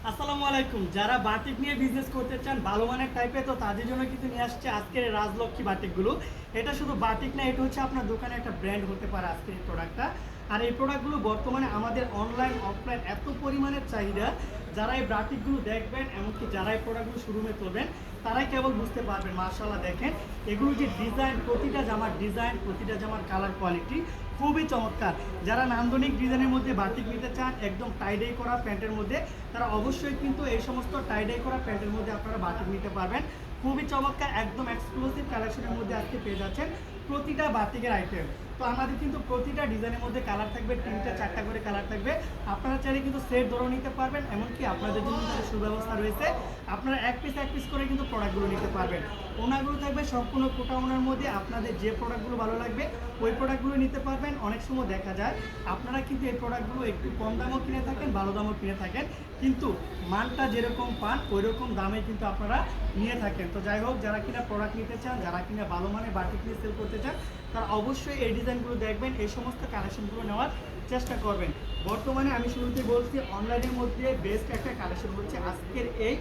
আসসালামু আলাইকুম। যারা বাটিক নিয়ে বিজনেস করতে চান ভালো মানের টাইপের, তো তাদের জন্য কিন্তু নিয়ে আসছে আজকের এই রাজলক্ষ্মী বাটিকগুলো। এটা শুধু বাটিক না, এটা হচ্ছে আপনার দোকানে একটা ব্র্যান্ড হতে পারে আজকের এই প্রোডাক্টটা। আর এই প্রোডাক্টগুলো বর্তমানে আমাদের অনলাইন অফলাইন এত পরিমাণের চাহিদা, যারা এই বাটিকগুলো দেখবেন এমনকি যারা এই প্রোডাক্টগুলো শোরুমে তুলবেন তারাই কেবল বুঝতে পারবেন। মাশাআল্লাহ দেখেন এগুলো যে ডিজাইন, প্রতিটা জামার ডিজাইন, প্রতিটা জামার কালার কোয়ালিটি খুবই চমৎকার। যারা নান্দনিক ডিজাইনের মধ্যে বাটিক নিতে চান একদম টাইডাই করা প্যান্টের মধ্যে, তারা অবশ্যই কিন্তু এই সমস্ত টাইডাই করা প্যান্টের মধ্যে আপনারা বাটিক নিতে পারবেন। খুবই চমৎকার, একদম এক্সক্লুসিভ কালেকশনের মধ্যে আজকে পেয়ে যাচ্ছেন প্রতিটা বাটিকের আইটেম। তো আমাদের কিন্তু প্রতিটা ডিজাইনের মধ্যে কালার থাকবে, 3-4টা করে কালার থাকবে। আপনারা চাইলে কিন্তু সেট ধরেও নিতে পারবেন, এমনকি আপনাদের জন্য কিন্তু সুব্যবস্থা রয়েছে। আপনারা এক পিস করে কিন্তু প্রোডাক্টগুলো নিতে পারবেন। ওনাগুলো থাকবে সম্পূর্ণ কোটা ওনার মধ্যে, আপনাদের যে প্রোডাক্টগুলো ভালো লাগবে ওই প্রোডাক্টগুলো নিতে পারবেন। অনেক সময় দেখা যায় আপনারা কিন্তু এই প্রোডাক্টগুলো একটু কম দামও কিনে থাকেন, ভালো দামও কিনে থাকেন, কিন্তু মানটা যেরকম পান ওই রকম দামে কিন্তু আপনারা নিয়ে থাকেন। তো যাই হোক, যারা কিনা প্রোডাক্ট নিতে চান, যারা কিনা ভালো মানের বাটিক নিয়ে সেল করতে চান, তারা অবশ্যই এই ডিজাইনগুলো দেখবেন, এই সমস্ত কালেকশনগুলো নেওয়ার চেষ্টা করবেন। বর্তমানে আমি শুরুতে বলছি অনলাইনের মধ্যে বেস্ট একটা কালেকশন হচ্ছে আজকের এই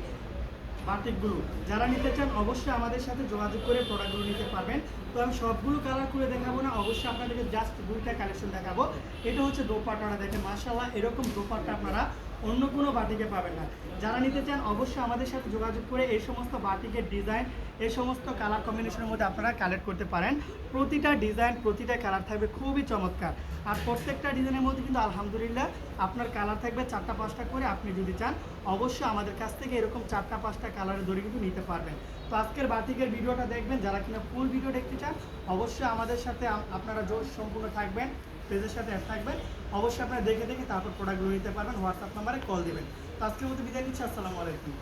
বাটিকগুলো। যারা নিতে চান অবশ্যই আমাদের সাথে যোগাযোগ করে প্রোডাক্টগুলো নিতে পারবেন। তো আমি সবগুলো কালার করে দেখাবো না, অবশ্যই আপনাদেরকে জাস্ট দুইটা কালেকশন দেখাবো। এটা হচ্ছে দোপাট্টাটা, দেখেন মাশাআল্লাহ এরকম দোপাট্টা আপনারা অন্য কোনো বাটিকে পাবেন না। যারা নিতে চান অবশ্যই আমাদের সাথে যোগাযোগ করে এই সমস্ত বাটিকের ডিজাইন, এই সমস্ত কালার কম্বিনেশনের মধ্যে আপনারা কালেক্ট করতে পারেন। প্রতিটা ডিজাইন, প্রতিটা কালার থাকবে খুবই চমৎকার। আর প্রত্যেকটা ডিজাইনের মধ্যে কিন্তু আলহামদুলিল্লাহ আপনার কালার থাকবে 4টা-5টা করে। আপনি যদি চান অবশ্যই আমাদের কাছ থেকে এরকম 4টা-5টা কালারের দড়ি কিন্তু নিতে পারবেন। তো আজকের বাটিকের ভিডিওটা দেখবেন, যারা কিনা ফুল ভিডিও দেখতে চান অবশ্যই আমাদের সাথে আপনারা জোশ সম্পূর্ণ থাকবেন, পেজের সাথে অ্যাড থাকবেন। অবশ্যই আপনারা দেখে তারপর প্রোডাক্টগুলো নিতে পারবেন। হোয়াটসঅ্যাপ নাম্বারে কল দেবেন। তো আজকের মতো বিদায় নিচ্ছি, আসসালামু আলাইকুম।